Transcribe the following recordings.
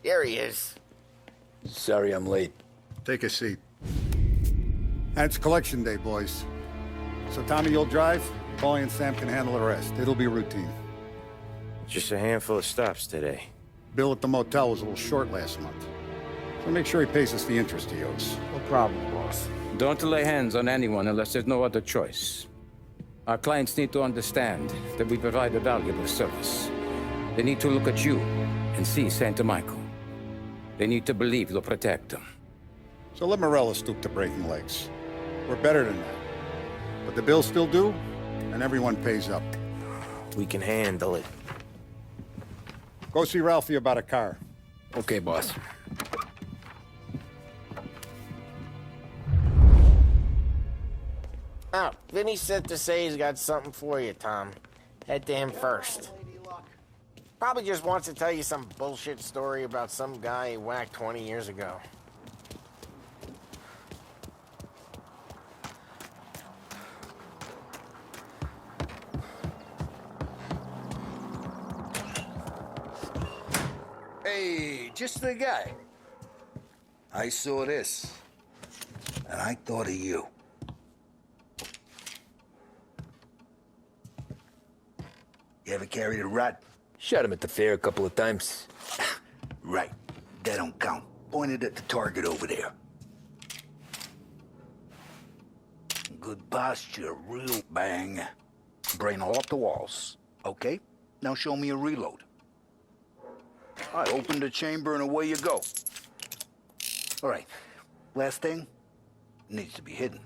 There he is. Sorry I'm late. Take a seat. And it's collection day, boys. So Tommy, you'll drive. Paulie and Sam can handle the rest. It'll be routine. Just a handful of stops today. Bill at the motel was a little short last month. So make sure he pays us the interest he owes. No problem, boss. Don't lay hands on anyone unless there's no other choice. Our clients need to understand that we provide a valuable service. They need to look at you and see Santa Michael. They need to believe you'll protect them. So let Morella stoop to breaking legs. We're better than that. But the bill's still due, and everyone pays up. We can handle it. Go see Ralphie about a car. Okay, boss. Oh, Vinny sent to say he's got something for you, Tom. Head to him first. Probably just wants to tell you some bullshit story about some guy he whacked 20 years ago. Hey, just the guy. I saw this, and I thought of you. You ever carried a rat? Shot him at the fair a couple of times. Right. That don't count. Pointed at the target over there. Good posture, real bang. Brain all off the walls. Okay? Now show me a reload. I open the chamber and away you go. All right. Last thing. Needs to be hidden.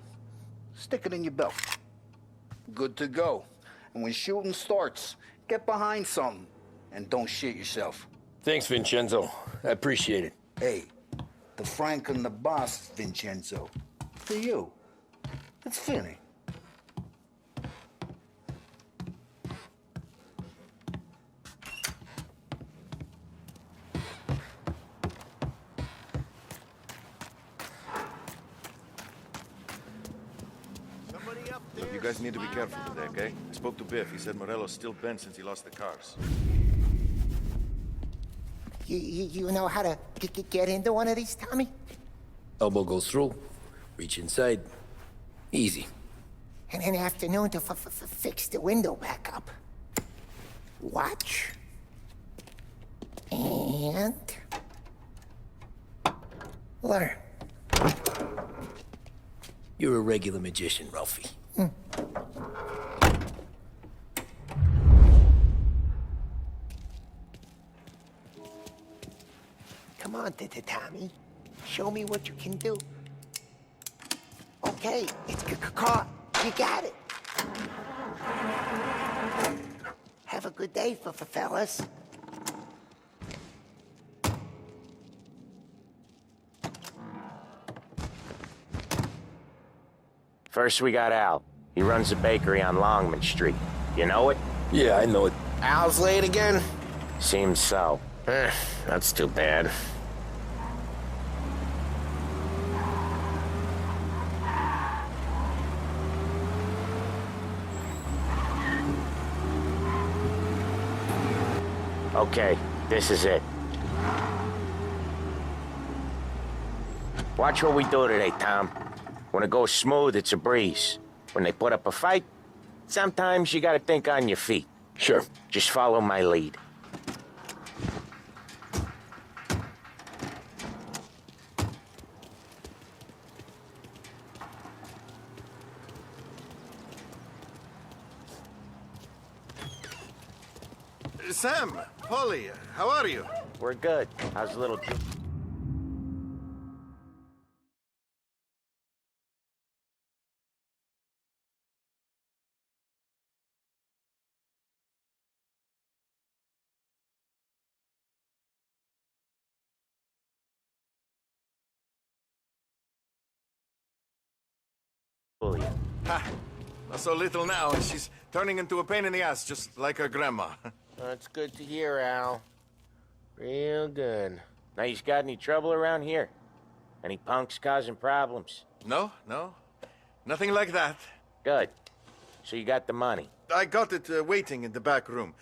Stick it in your belt. Good to go. And when shooting starts, get behind something. And don't shit yourself. Thanks, Vincenzo. I appreciate it. Hey, the Frank and the boss, Vincenzo. For you. It's Finny. Look, you guys need to be careful today, okay? I spoke to Biff. He said Morello's still bent since he lost the cars. You know how to get into one of these, Tommy? Elbow goes through. Reach inside. Easy. And an afternoon to fix the window back up. Watch. And... learn. You're a regular magician, Ralphie. Come on, Tommy. Show me what you can do. Okay, it's caught. You got it. Have a good day, fellas. First, we got Al. He runs a bakery on Longman Street. You know it? Yeah, I know it. Al's late again? Seems so. That's too bad. Okay, this is it. Watch what we do today, Tom. When it goes smooth, it's a breeze. When they put up a fight, sometimes you gotta think on your feet. Sure. Just follow my lead. Sam, Polly, how are you? We're good. How's little... Julia? Ha! Not so little now, and she's turning into a pain in the ass, just like her grandma. That's good to hear, Al. Real good. Now, you got any trouble around here? Any punks causing problems? No, nothing like that. Good. So you got the money. I got it waiting in the back room.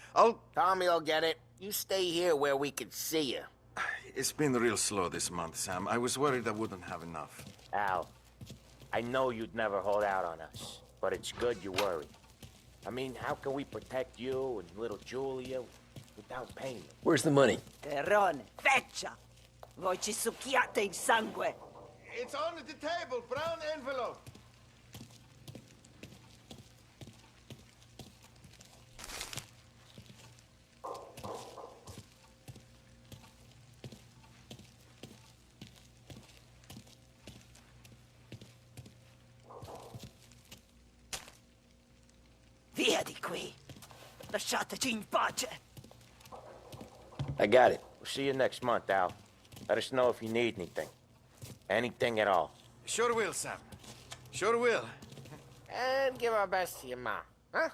Tommy will get it. You stay here where we can see you. It's been real slow this month, Sam. I was worried I wouldn't have enough. Al, I know you'd never hold out on us, but it's good you worry. I mean, how can we protect you and little Julia without payment? Where's the money? Terrone, feccia! Voi ci succhiate il sangue! It's on the table, brown envelope. Via di qui! Lasciateci in pace! I got it. We'll see you next month, Al. Let us know if you need anything. Anything at all. Sure will, Sam. Sure will. And give our best to your ma, huh?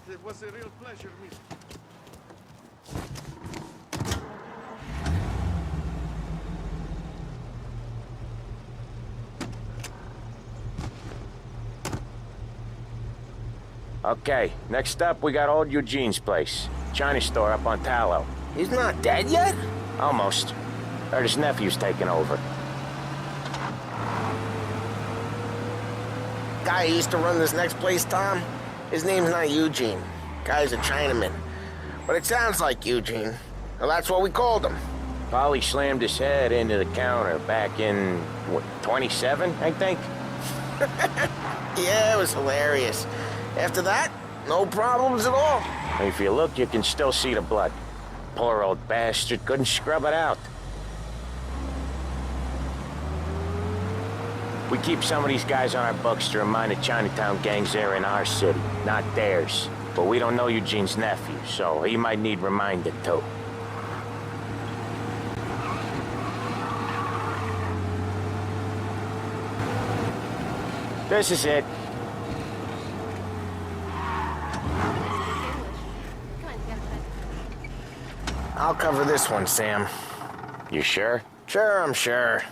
It was a real pleasure meeting. Okay, next up, we got old Eugene's place. China store up on Tallow. He's not dead yet? Almost. Heard his nephew's taking over. Guy who used to run this next place, Tom? His name's not Eugene. Guy's a Chinaman. But it sounds like Eugene. Well, that's what we called him. Polly slammed his head into the counter back in, what, 27, I think? Yeah, it was hilarious. After that, no problems at all. If you look, you can still see the blood. Poor old bastard couldn't scrub it out. We keep some of these guys on our books to remind the Chinatown gangs they're in our city, not theirs. But we don't know Eugene's nephew, so he might need reminded too. This is it. I'll cover this one, Sam. You sure? Sure, I'm sure.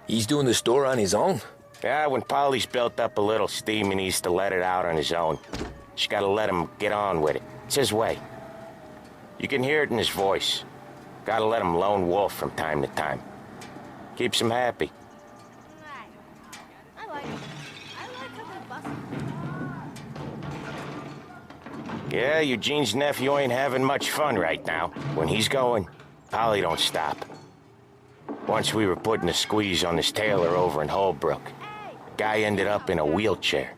He's doing the store on his own? Yeah, when Polly's built up a little steam, he needs to let it out on his own. Just gotta let him get on with it. It's his way. You can hear it in his voice. Gotta let him lone wolf from time to time. Keeps him happy. I like how they bust. Yeah, Eugene's nephew ain't having much fun right now. When he's going, Polly don't stop. Once we were putting a squeeze on this tailor over in Holbrook. Guy ended up in a wheelchair.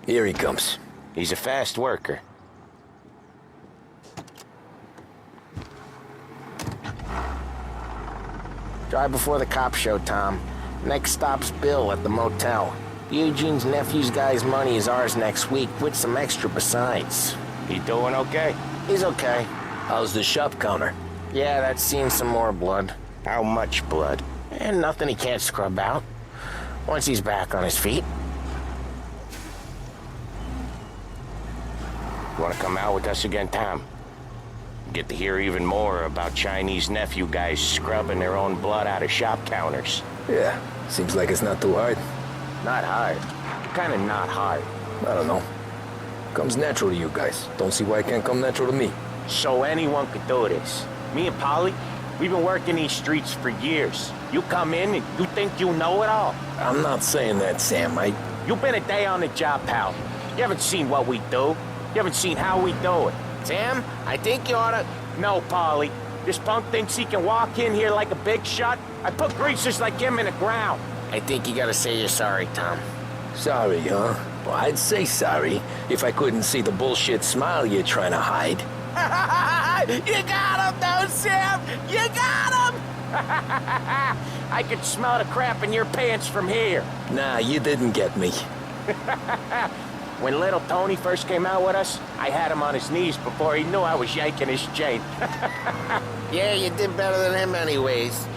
Here he comes. He's a fast worker. Drive before the cops show, Tom. Next stop's Bill at the motel. Eugene's nephew's guy's money is ours next week, with some extra besides. He doing okay? He's okay. How's the shop counter? Yeah, that's seen some more blood. How much blood? And nothing he can't scrub out. Once he's back on his feet. Want to come out with us again, Tom? Get to hear even more about Chinese nephew guys scrubbing their own blood out of shop counters. Yeah, seems like it's not too hard. Not hard. Kinda not hard. I don't know. Comes natural to you guys. Don't see why it can't come natural to me. So anyone could do this. Me and Polly, we've been working these streets for years. You come in and you think you know it all. I'm not saying that, Sam. You've been a day on the job, pal. You haven't seen what we do. You haven't seen how we do it. Sam, I think you oughta... No, Polly. This punk thinks he can walk in here like a big shot. I put greasers like him in the ground. I think you gotta say you're sorry, Tom. Sorry, huh? Well, I'd say sorry if I couldn't see the bullshit smile you're trying to hide. You got him, though, Sam! You got him! I could smell the crap in your pants from here. Nah, you didn't get me. When little Tony first came out with us, I had him on his knees before he knew I was yanking his chain. Yeah, you did better than him anyways.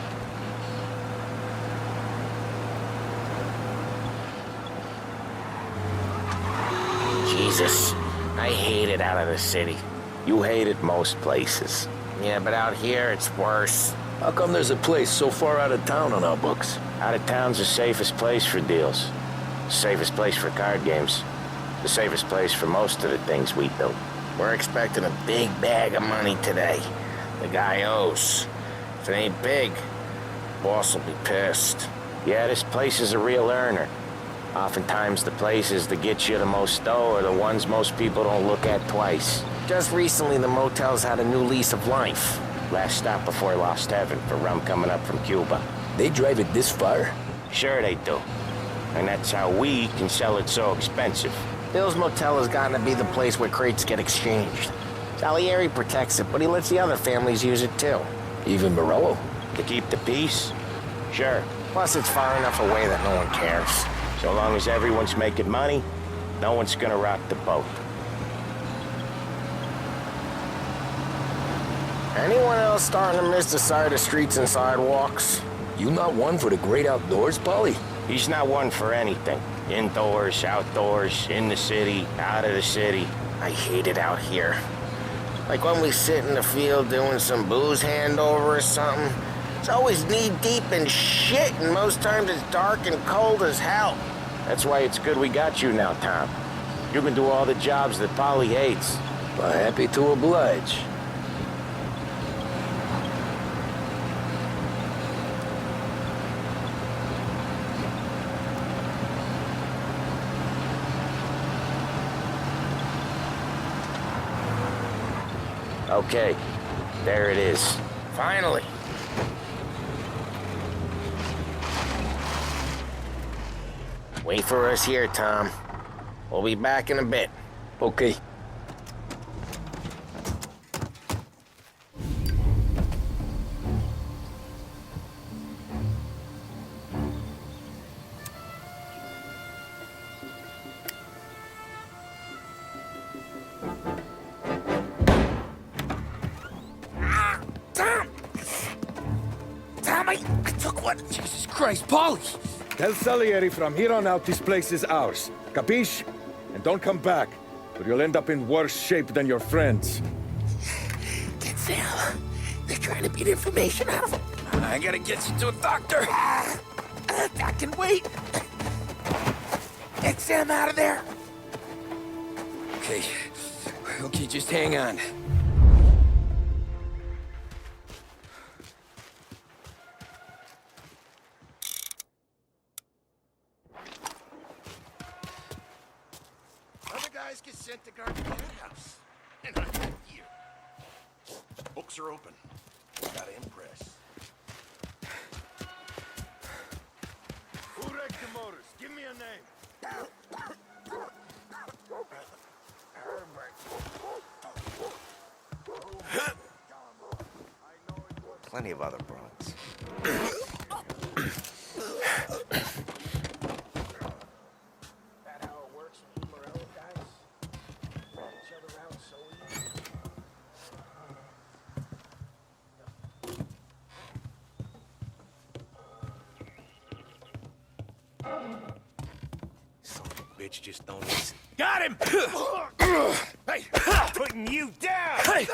Jesus. I hate it out of the city. You hated most places. Yeah, but out here, it's worse. How come there's a place so far out of town on our books? Out of town's the safest place for deals. Safest place for card games. The safest place for most of the things we do. We're expecting a big bag of money today. The guy owes. If it ain't big, boss will be pissed. Yeah, this place is a real earner. Oftentimes the places that get you the most dough are the ones most people don't look at twice. Just recently, the motel's had a new lease of life. Last stop before Lost Heaven for rum coming up from Cuba. They drive it this far? Sure they do. And that's how we can sell it so expensive. Bill's Motel has gotten to be the place where crates get exchanged. Salieri protects it, but he lets the other families use it too. Even Morello? To keep the peace? Sure. Plus, it's far enough away that no one cares. So long as everyone's making money, no one's gonna rock the boat. Anyone else starting to miss the side of streets and sidewalks? You not one for the great outdoors, Polly? He's not one for anything. Indoors, outdoors, in the city, out of the city. I hate it out here. Like when we sit in the field doing some booze handover or something. It's always knee-deep in shit, and most times it's dark and cold as hell. That's why it's good we got you now, Tom. You can do all the jobs that Polly hates. Well, happy to oblige. Okay, there it is. Finally. Wait for us here, Tom. We'll be back in a bit. Okay. I took one. Jesus Christ, Polly! Tell Salieri from here on out this place is ours. Capiche? And don't come back, or you'll end up in worse shape than your friends. Get Sam. They're trying to beat information out of him. I gotta get you to a doctor. I can wait. Get Sam out of there. Okay. Okay, just hang on. Other guys get sent to guard the house. And I'm not here. Books are open. Gotta impress. Who wrecked the motors? Give me a name. Plenty of other broads. Bitch just don't listen. Got him! Hey, putting you down! Hey!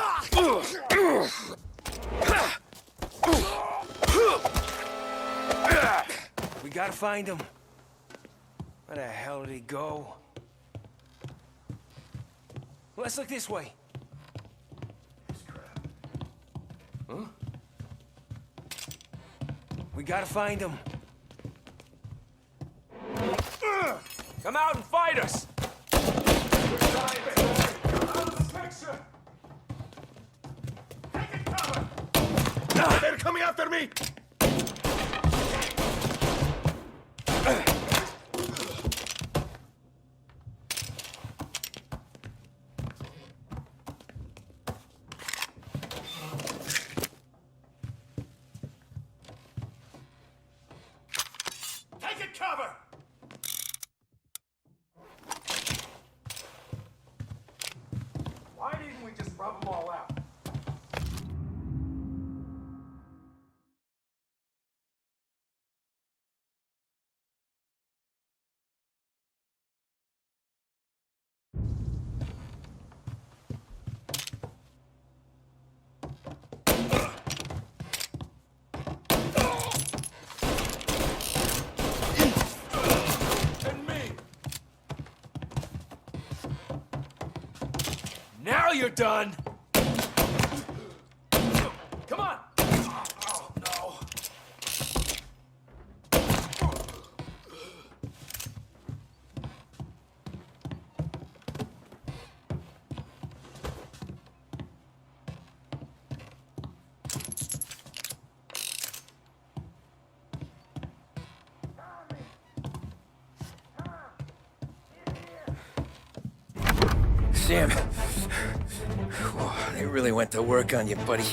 We gotta find him. Where the hell did he go? Let's look this way. Huh? We gotta find him. Come out and fight us! They're coming after me! Take it cover! Why didn't we just rub them all out? Now you're done! Come on! Oh, no. Sam. Whoa, they really went to work on you, buddy.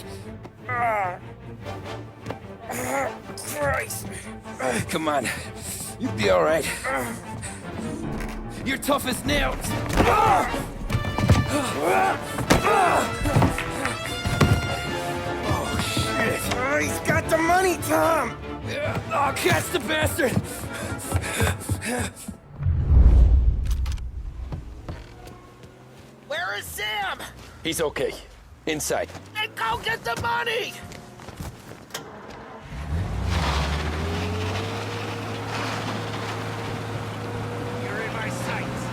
Christ. Come on. You'll be all right. You're tough as nails. Oh, shit. Oh, he's got the money, Tom! Oh, catch the bastard! Where is Sam? He's okay. Inside. Then go get the money! You're in my sights.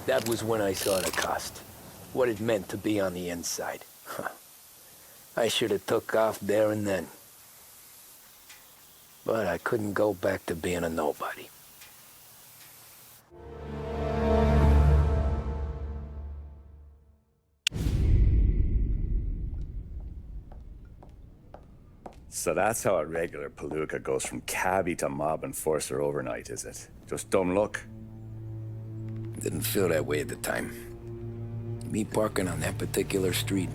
That was when I saw the cost. What it meant to be on the inside. Huh. I should have took off there and then. But I couldn't go back to being a nobody. So that's how a regular palooka goes from cabbie to mob enforcer overnight, is it? Just dumb luck? Didn't feel that way at the time. Me parking on that particular street,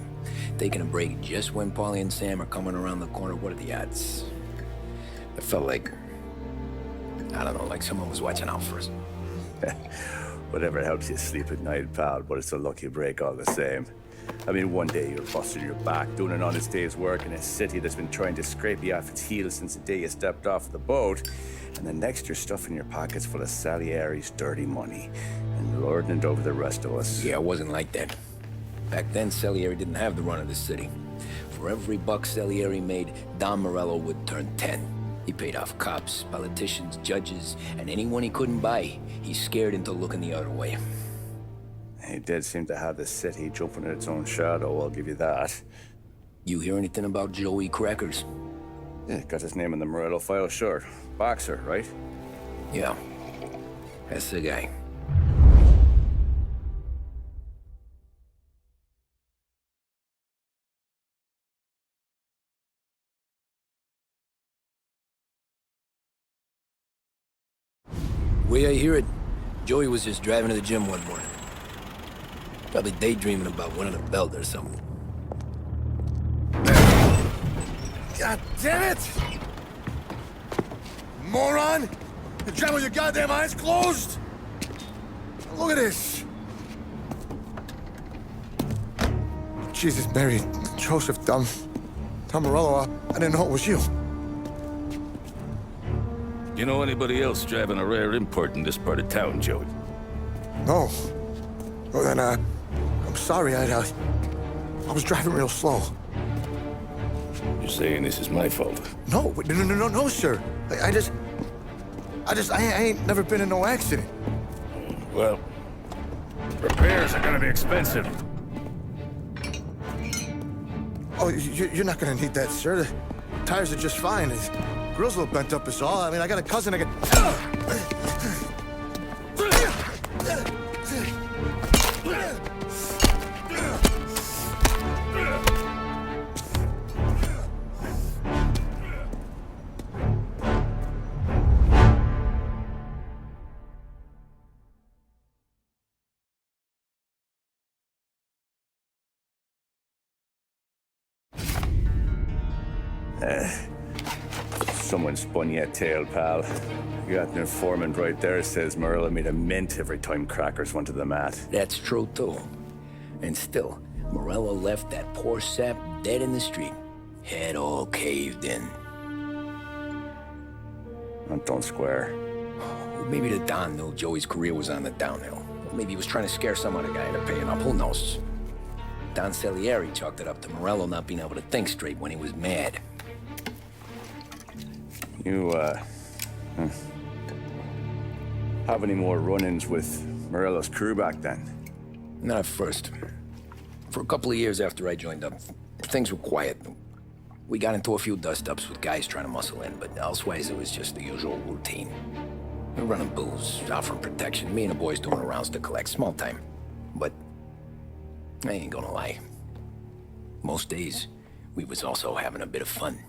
taking a break just when Paulie and Sam are coming around the corner, what are the odds? It felt like, I don't know, like someone was watching out for us. Whatever helps you sleep at night, pal, but it's a lucky break all the same. I mean, one day you're busting your back, doing an honest day's work in a city that's been trying to scrape you off its heels since the day you stepped off the boat, and the next you're stuffing your pockets full of Salieri's dirty money and lording it over the rest of us. Yeah, it wasn't like that. Back then, Salieri didn't have the run of the city. For every buck Salieri made, Don Morello would turn 10. He paid off cops, politicians, judges, and anyone he couldn't buy, he scared into looking the other way. He did seem to have the city jumping at its own shadow, I'll give you that. You hear anything about Joey Crackers? Yeah, got his name in the Morello file, sure. Boxer, right? Yeah, that's the guy. Way I hear it, Joey was just driving to the gym one morning. Probably daydreaming about winning a belt or something. God damn it! Moron! You're driving with your goddamn eyes closed? Look at this! Jesus, Mary, Joseph, Tom Morello, I didn't know it was you. You know anybody else driving a rare import in this part of town, Joey? No. Well, then, I'm sorry, I was driving real slow. You're saying this is my fault? No, no, sir. I ain't never been in no accident. Well, repairs are gonna be expensive. Oh, you're not gonna need that, sir. The tires are just fine. The grill's a little bent up is all. I mean, I got a cousin I can... Someone spun you a tail, pal. You got an informant right there says Morello made a mint every time crackers went to the mat. That's true, too. And still, Morello left that poor sap dead in the street. Head all caved in. That don't square. Well, maybe the Don knew Joey's career was on the downhill. Maybe he was trying to scare some other guy into paying up. Who knows? Don Salieri chalked it up to Morello not being able to think straight when he was mad. You, have any more run-ins with Morello's crew back then? Not at first. For a couple of years after I joined up, things were quiet. We got into a few dust-ups with guys trying to muscle in, but elsewise it was just the usual routine. We were running booze, offering protection, me and the boys doing the rounds to collect, small time. But I ain't gonna lie. Most days, we was also having a bit of fun.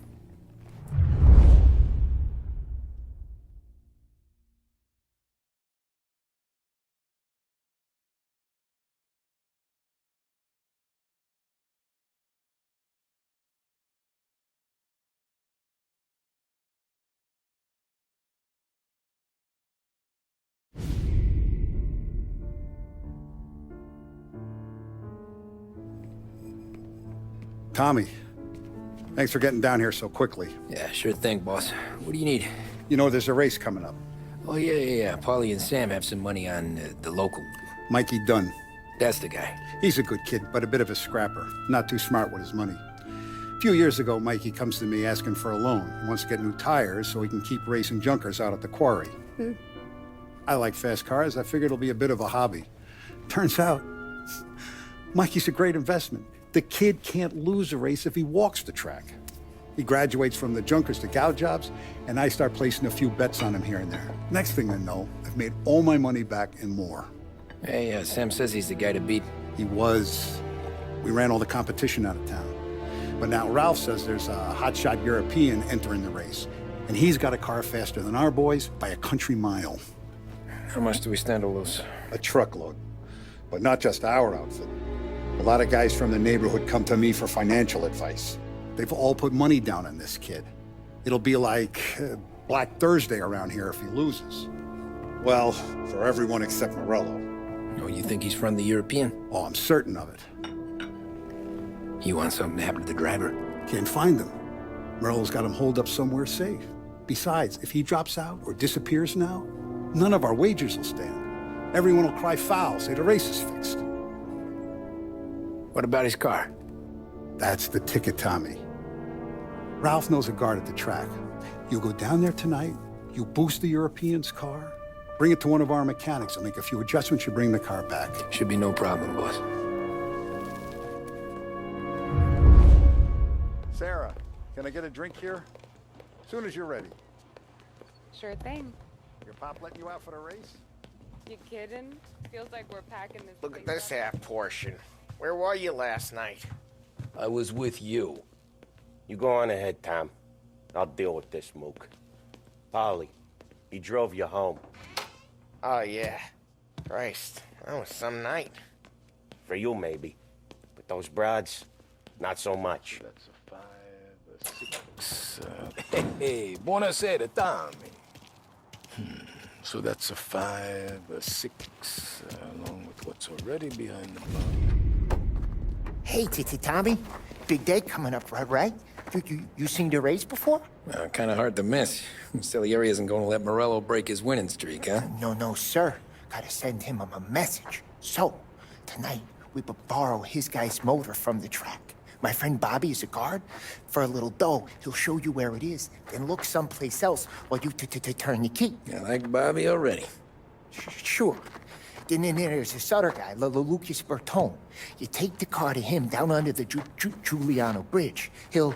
Tommy, thanks for getting down here so quickly. Yeah, sure thing, boss. What do you need? You know there's a race coming up. Oh, yeah. Paulie and Sam have some money on the local. Mikey Dunn. That's the guy. He's a good kid, but a bit of a scrapper. Not too smart with his money. A few years ago, Mikey comes to me asking for a loan. He wants to get new tires so he can keep racing junkers out at the quarry. I like fast cars. I figured it'll be a bit of a hobby. Turns out, Mikey's a great investment. The kid can't lose a race if he walks the track. He graduates from the junkers to gal jobs, and I start placing a few bets on him here and there. Next thing I know, I've made all my money back and more. Hey, Sam says he's the guy to beat. He was. We ran all the competition out of town. But now Ralph says there's a hotshot European entering the race, and he's got a car faster than our boys by a country mile. How much do we stand to lose? A truckload. But not just our outfit. A lot of guys from the neighborhood come to me for financial advice. They've all put money down on this kid. It'll be like Black Thursday around here if he loses. Well, for everyone except Morello. Oh, you think he's from the European? Oh, I'm certain of it. You want something to happen to the driver? Can't find him. Morello's got him holed up somewhere safe. Besides, if he drops out or disappears now, none of our wagers will stand. Everyone will cry foul, say the race is fixed. What about his car? That's the ticket, Tommy. Ralph knows a guard at the track. You go down there tonight, you boost the European's car, bring it to one of our mechanics, and make a few adjustments, you bring the car back. Should be no problem, boss. Sarah, can I get a drink here? As soon as you're ready. Sure thing. Your pop letting you out for the race? You kidding? Feels like we're packing this. Look at this half portion. Where were you last night? I was with you. You go on ahead, Tom. I'll deal with this mook. Polly, he drove you home. Oh, yeah. Christ, that was some night. For you, maybe. But those broads, not so much. That's a 5, a 6. 6. Hey, buonasera, Tommy. So that's a 5, a 6, along with what's already behind the body. Hey, Tommy. Big day coming up, right? You seen the race before? Kind of hard to miss. Salieri isn't going to let Morello break his winning streak, huh? No, sir. Gotta send him a message. So, tonight, we borrow his guy's motor from the track. My friend Bobby is a guard. For a little dough, he'll show you where it is, then look someplace else while you turn the key. I like Bobby already. Sure. Then there's this other guy, Lucas Bertone. You take the car to him down under the Giuliano Bridge. He'll,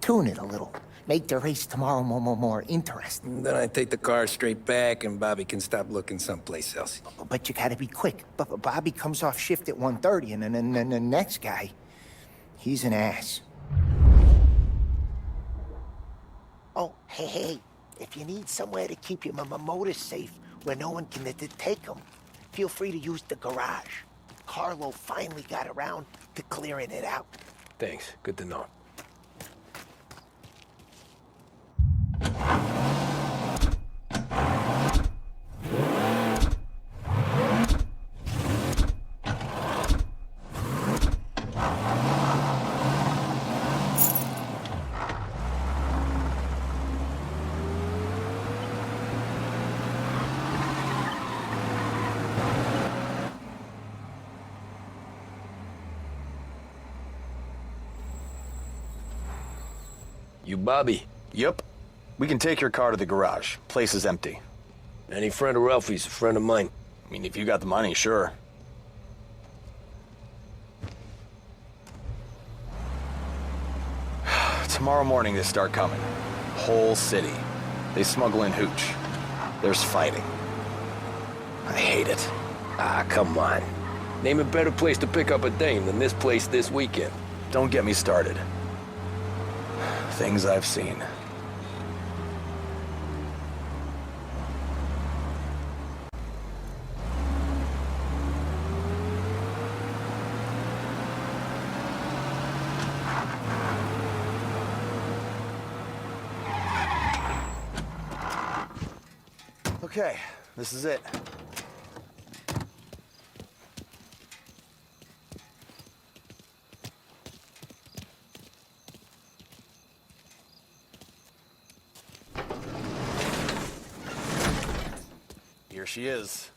tune it a little. Make the race tomorrow more interesting. Then I take the car straight back and Bobby can stop looking someplace else. But you gotta be quick. But Bobby comes off shift at 1:30, and then the next guy, he's an ass. Oh, hey, if you need somewhere to keep your motor safe where no one can take them, feel free to use the garage. Carlo finally got around to clearing it out. Thanks. Good to know. You Bobby? Yep. We can take your car to the garage. Place is empty. Any friend of Ralphie's, a friend of mine. I mean, if you got the money, sure. Tomorrow morning they start coming. Whole city. They smuggle in hooch. There's fighting. I hate it. Ah, come on. Name a better place to pick up a dame than this place this weekend. Don't get me started. Things I've seen. Okay, this is it. Here she is.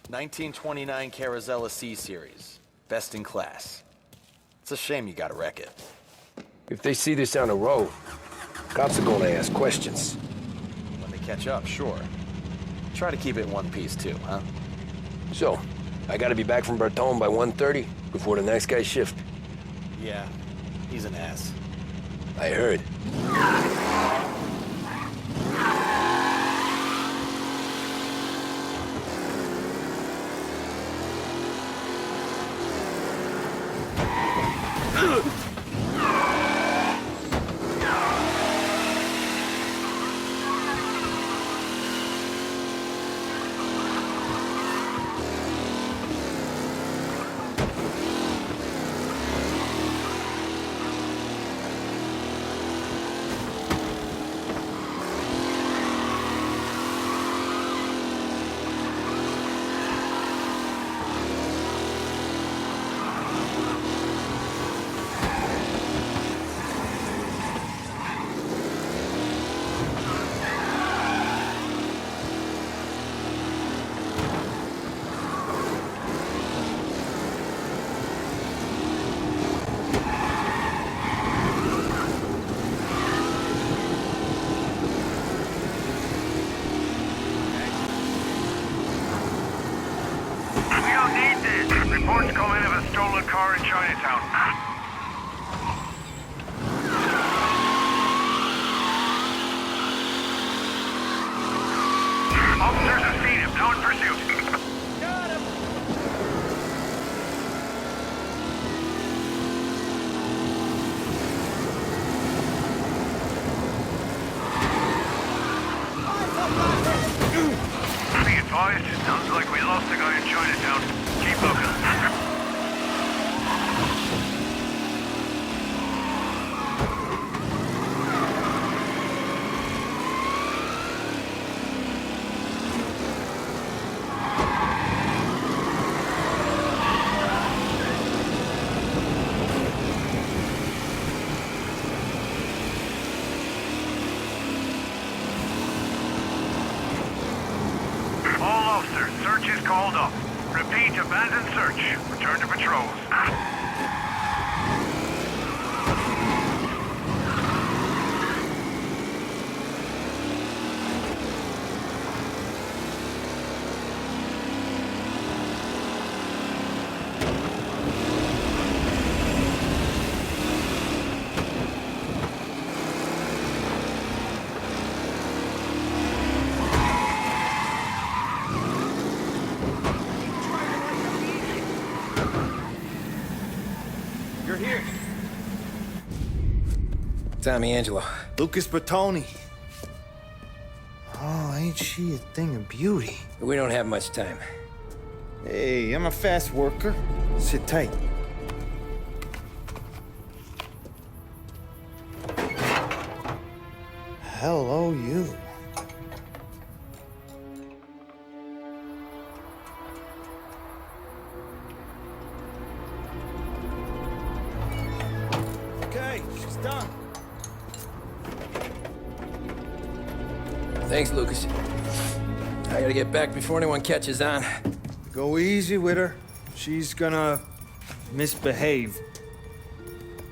1929 Carazella C-Series. Best in class. It's a shame you gotta wreck it. If they see this on the road, cops are gonna ask questions. When they catch up, sure. Try to keep it in one piece too, huh? So, I gotta be back from Bertone by 1:30 before the next guy's shift. Yeah, he's an ass. I heard. Reports come in of a stolen car in Chinatown. Officers have seen him. Now in pursuit. Got him! Be advised, sounds like we lost the guy in Chinatown. Keep looking. up. Repeat, abandoned search. Return to patrols. Tommy Angelo. Lucas Bertoni. Oh, ain't she a thing of beauty? We don't have much time. Hey, I'm a fast worker. Sit tight. Hello, you. Okay, she's done. Thanks, Lucas. I gotta get back before anyone catches on. Go easy with her. She's gonna misbehave.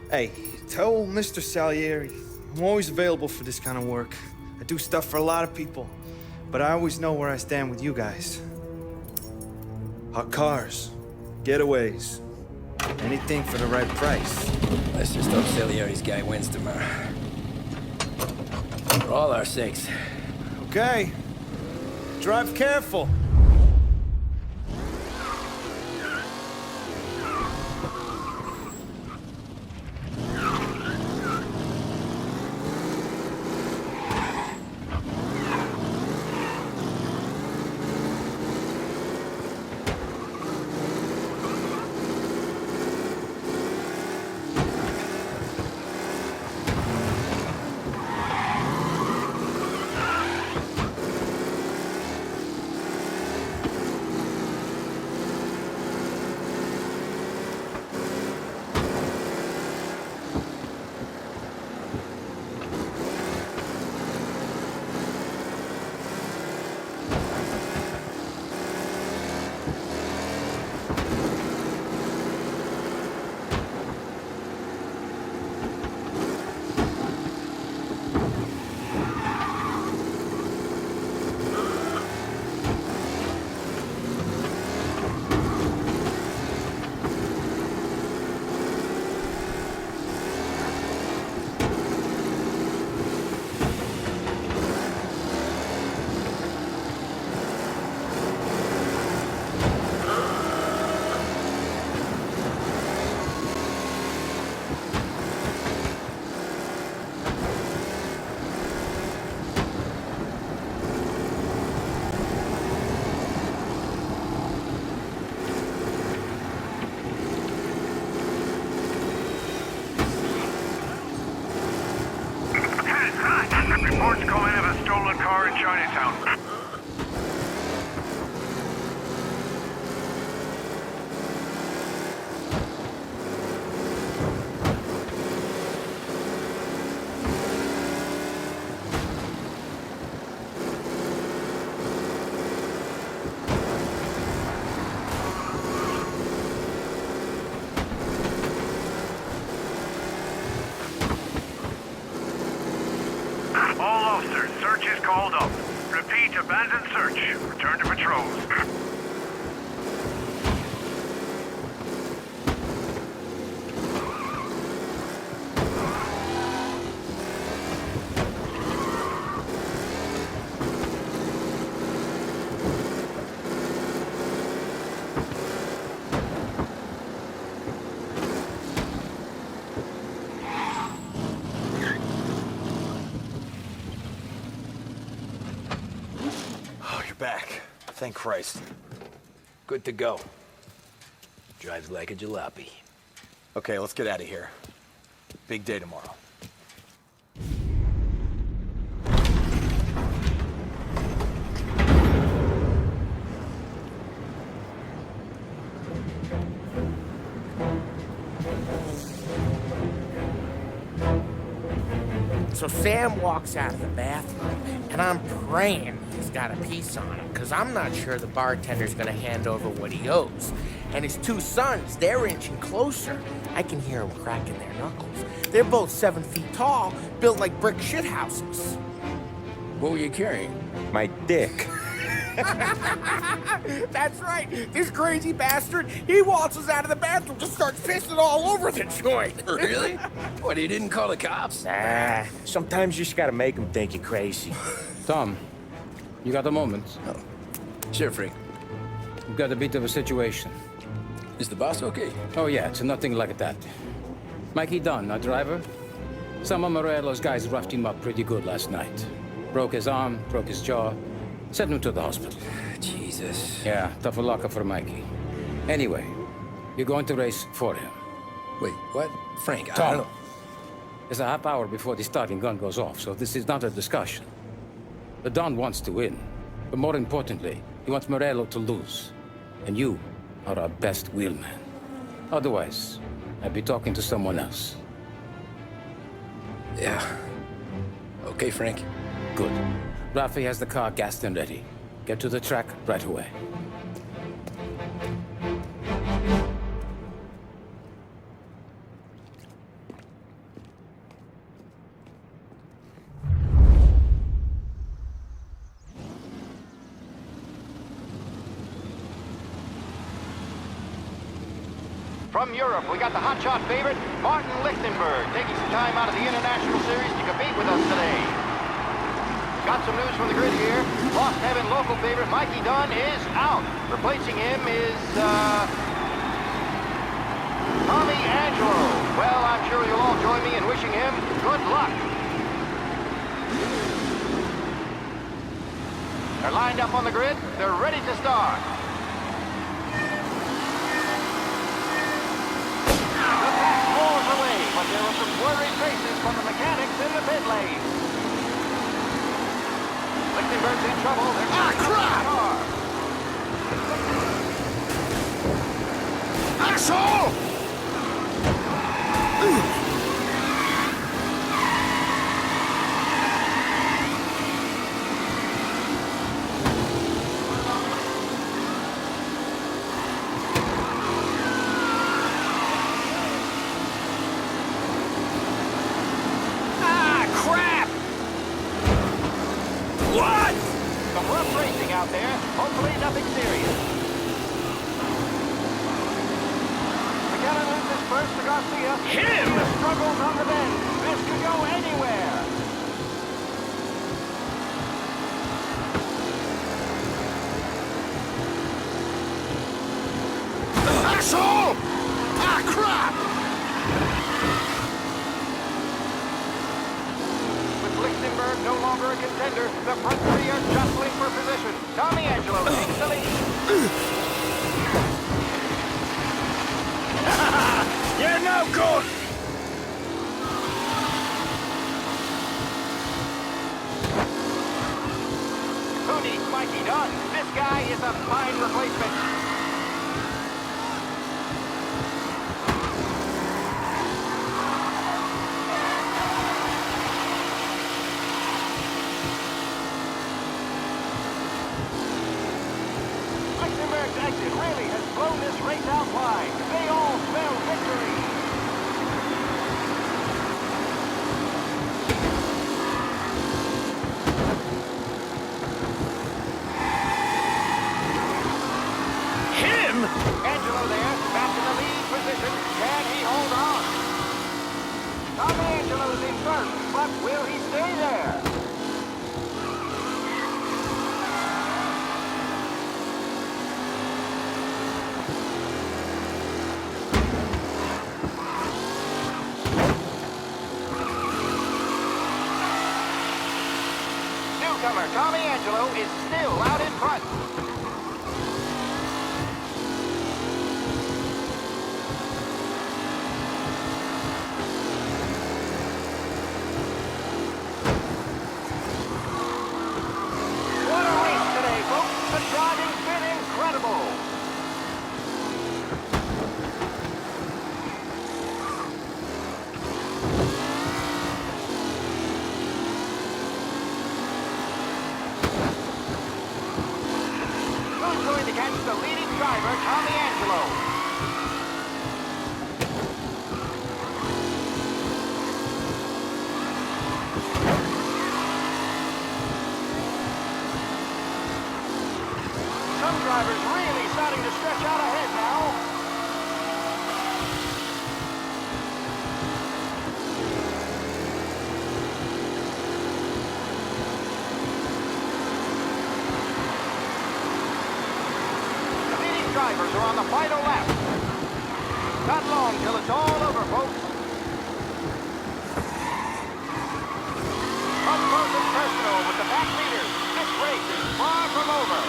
Hey, tell Mr. Salieri I'm always available for this kind of work. I do stuff for a lot of people, but I always know where I stand with you guys. Hot cars, getaways, anything for the right price. Let's just hope Salieri's guy wins tomorrow. For all our sakes. Okay. Drive careful. Reports come in of a stolen car in Chinatown. All officers, search is called up. Repeat, abandoned search. Return to patrols. Back. Thank Christ. Good to go. Drives like a jalopy. Okay, let's get out of here. Big day tomorrow. So Sam walks out of the bathroom, and I'm praying he's got a piece on him, because I'm not sure the bartender's gonna hand over what he owes. And his two sons, they're inching closer. I can hear them cracking their knuckles. They're both 7 feet tall, built like brick shithouses. What were you carrying? My dick. That's right. This crazy bastard, he waltzes out of the bathroom, just starts pissing all over the joint. Really? What, he didn't call the cops? Nah, sometimes you just gotta make them think you're crazy. Tom, you got a moment? Oh. Sure, Frank. We've got a bit of a situation. Is the boss okay? Oh, yeah, it's nothing like that. Mikey Dunn, our driver. Some of Morello's guys roughed him up pretty good last night. Broke his arm, broke his jaw. Sent him to the hospital. Jesus. Yeah, tough luck for Mikey. Anyway, you're going to race for him. Wait, what? Frank, I Tom, don't know. it's a half hour before the starting gun goes off, so this is not a discussion. The Don wants to win, but more importantly, he wants Morello to lose. And you are our best wheelman. Otherwise, I'd be talking to someone else. Yeah. Okay, Frank. Good. Rafi has the car gassed and ready. Get to the track right away. From Europe, we got the hotshot favorite, Martin Lichtenberg, taking some time out of the International Series to compete with us today. Got some news from the grid here. Lost Heaven local favorite Mikey Dunn is out. Replacing him is, Tommy Angelo. Well, I'm sure you'll all join me in wishing him good luck. They're lined up on the grid. They're ready to start. The pack rolls away, but there are some worried faces from the mechanics in the pit lane. Lichtenberg's in trouble. They're crap! Asshole! Out there. Hopefully nothing serious. McKenna loses first to Garcia. Him! The struggles on the bend. This could go anywhere. Asshole! Ah, crap! Lichtenberg no longer a contender. The front three are jostling for position. Tommy Angelo takes the lead. You're no good! Who needs Mikey Dunn? This guy is a fine replacement. Exit really has blown this race out wide. They all spell victory. Him? Angelo there, back in the lead position. Can he hold on? Tommy Angelo's in first, but will he stay there? Tommy Angelo is still out in front. What a race today, folks. The driving's been incredible. on the final lap. Not long till it's all over, folks. Up close and personal with the back leaders. This race is far from over.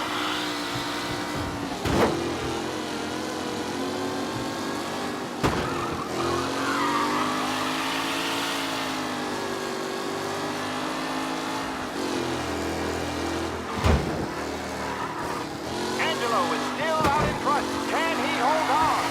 Angelo is still out in front. Can he hold on?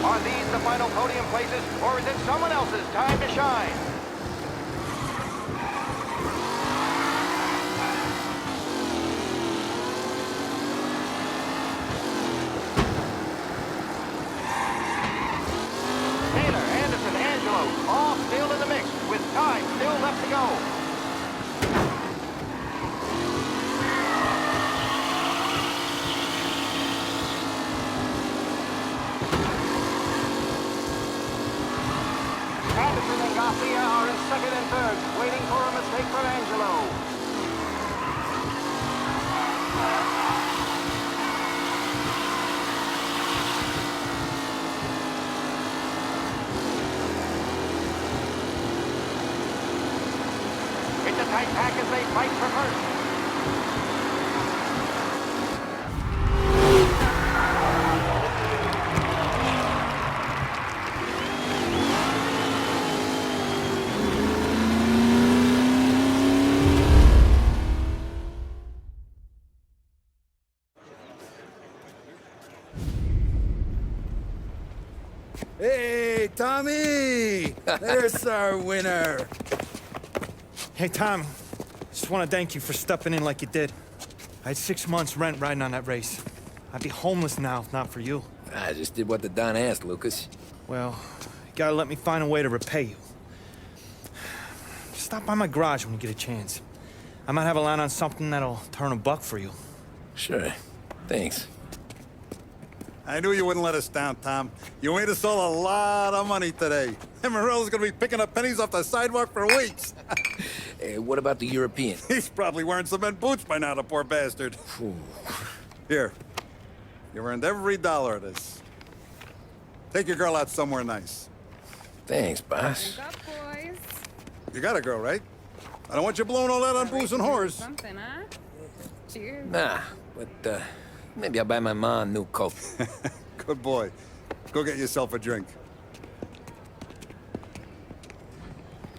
Are these the final podium places, or is it someone else's time to shine? Taylor, Anderson, Angelo, all still in the mix, with time still left to go. Anderson and Garcia are in second and third, waiting for a mistake from Angelo. It's a tight pack as they fight for first. Hey, Tommy! There's our winner. Hey, Tommy. Just want to thank you for stepping in like you did. I had 6 months rent riding on that race. I'd be homeless now if not for you. I just did what the Don asked, Lucas. Well, you gotta let me find a way to repay you. Stop by my garage when you get a chance. I might have a line on something that'll turn $1 for you. Sure. Thanks. I knew you wouldn't let us down, Tom. You made us all a lot of money today. And Morello's gonna be picking up pennies off the sidewalk for weeks. Hey, what about the European? He's probably wearing cement boots by now, the poor bastard. Here. You earned every dollar of this. Take your girl out somewhere nice. Thanks, boss. Wake up, boys. You got a girl, right? I don't want you blowing all that on booze and whores. Something, huh? Cheers. Nah, but, maybe I'll buy my mom a new coat. Good boy. Go get yourself a drink.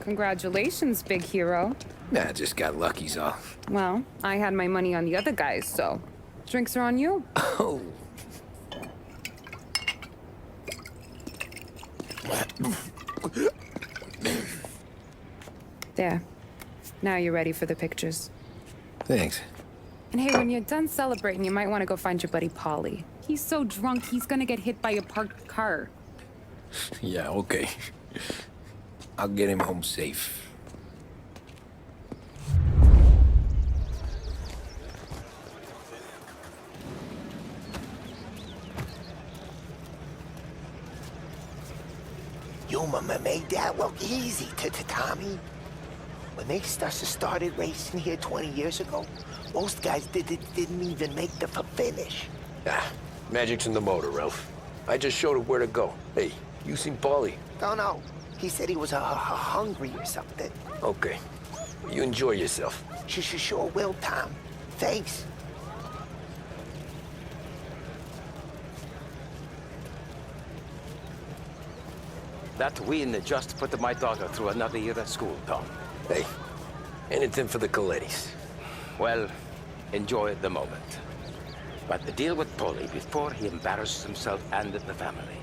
Congratulations, big hero. Nah, just got lucky's all. Well, I had my money on the other guys, so drinks are on you. Oh. There. Now you're ready for the pictures. Thanks. And hey, when you're done celebrating, you might want to go find your buddy Paulie. He's so drunk, he's gonna get hit by a parked car. Yeah, okay. I'll get him home safe. You made that look easy to Tommy. When they started racing here 20 years ago, most guys didn't even make the finish. Ah, magic's in the motor, Ralph. I just showed it where to go. Hey, you seen Paulie? No. He said he was hungry or something. Okay. You enjoy yourself. Sure will, Tom. Thanks. That win just put my daughter through another year at school, Tom. Hey, anything for the Colettis. Well, enjoy the moment. But deal with Paulie before he embarrasses himself and the family.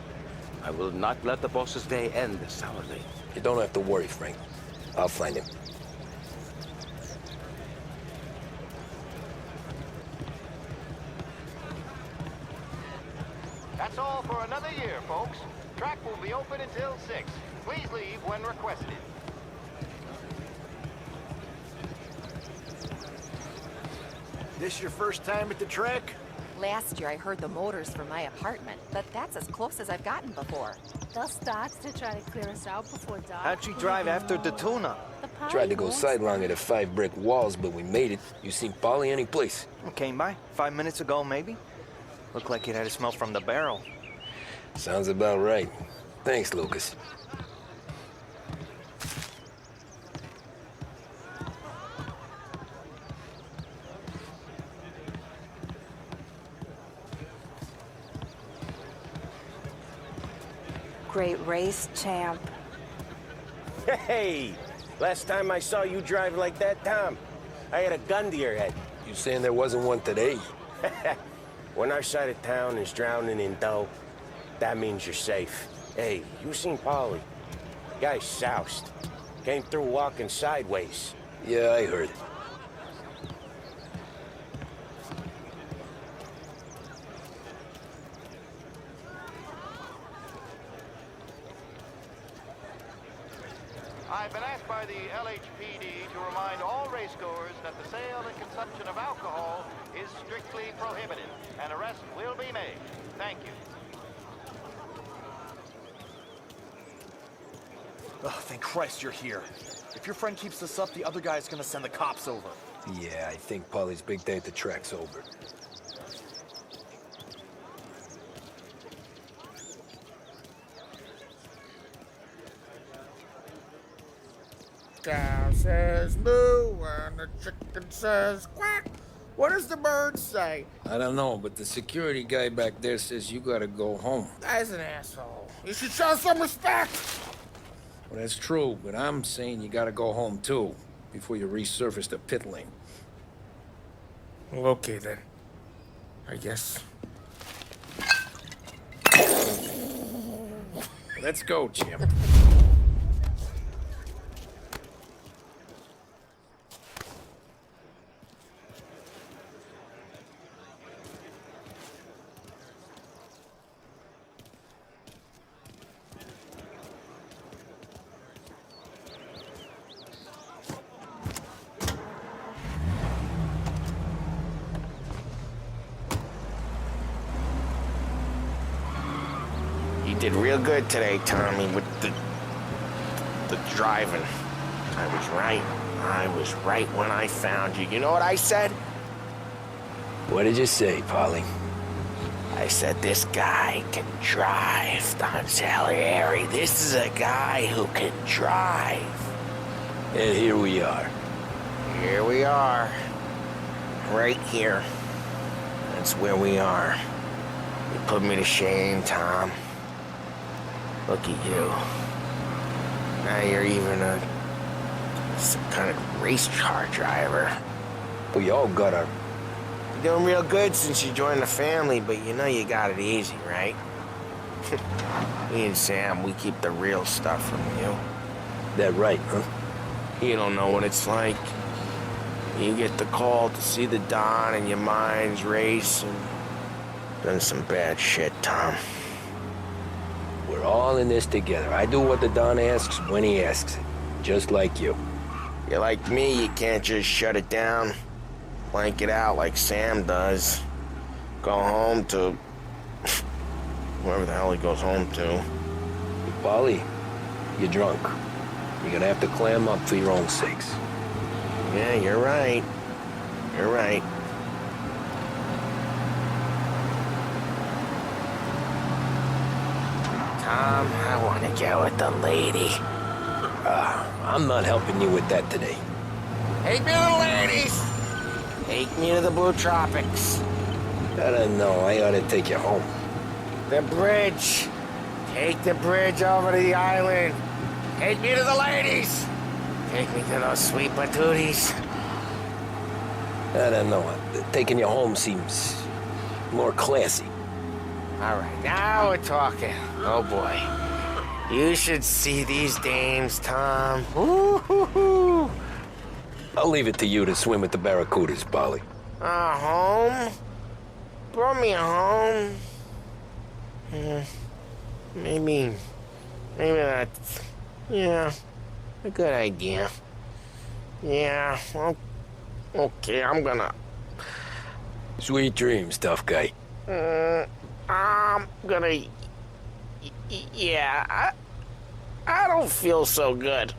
I will not let the boss's day end sourly. You don't have to worry, Frank. I'll find him. That's all for another year, folks. Track will be open until 6. Please leave when requested. This your first time at the track? Last year I heard the motors from my apartment, but that's as close as I've gotten before. They'll start to try to clear us out before dark. How'd you drive after the tuna? Tried to go sidelong at the 5 brick walls, but we made it. You seen Polly any place? Came by 5 minutes ago, maybe. Looked like it had a smell from the barrel. Sounds about right. Thanks, Lucas. Great race, champ. Hey! Last time I saw you drive like that, Tom, I had a gun to your head. You saying there wasn't one today? When our side of town is drowning in dough, that means you're safe. Hey, you seen Polly? Guy's soused. Came through walking sideways. Yeah, I heard. I've been asked by the LHPD to remind all racegoers that the sale and consumption of alcohol is strictly prohibited. An arrest will be made. Thank you. Oh, thank Christ you're here. If your friend keeps this up, the other guy's gonna send the cops over. Yeah, I think Polly's big day at the track's over. Cow says moo and the chicken says quack. What does the bird say? I don't know, but the security guy back there says you gotta go home. Guy's an asshole. You should show some respect. Well, that's true, but I'm saying you gotta go home too, before you resurface the pit lane. Well, okay then. I guess. Let's go, champ. You did real good today, Tommy, with the driving. I was right. I was right when I found you. You know what I said? What did you say, Polly? I said, this guy can drive, Don Salieri. This is a guy who can drive. And here we are. Here we are. Right here. That's where we are. You put me to shame, Tom. Look at you. Now you're even some kind of race car driver. We all got our... You're doing real good since you joined the family, but you know you got it easy, right? Me and Sam, we keep the real stuff from you. That right, huh? You don't know what it's like. You get the call to see the Don and your mind's race and done some bad shit, Tom. We're all in this together. I do what the Don asks when he asks it. Just like you. You're like me, you can't just shut it down. Blank it out like Sam does. Go home to... wherever the hell he goes home to. Polly, you're drunk. You're gonna have to clam up for your own sakes. Yeah, you're right. You're right. Tom, I want to get with the lady. I'm not helping you with that today. Take me to the ladies! Take me to the Blue Tropics. I don't know. I ought to take you home. The bridge. Take the bridge over to the island. Take me to the ladies. Take me to those sweet patooties. I don't know. Taking you home seems more classy. All right, now we're talking. Oh, boy. You should see these dames, Tom. Ooh-hoo-hoo. I'll leave it to you to swim with the barracudas, Polly. Home? Brought me home. Maybe that's, yeah, a good idea. Yeah, well, okay, I'm gonna Sweet dreams, tough guy. I'm gonna... Yeah, I don't feel so good.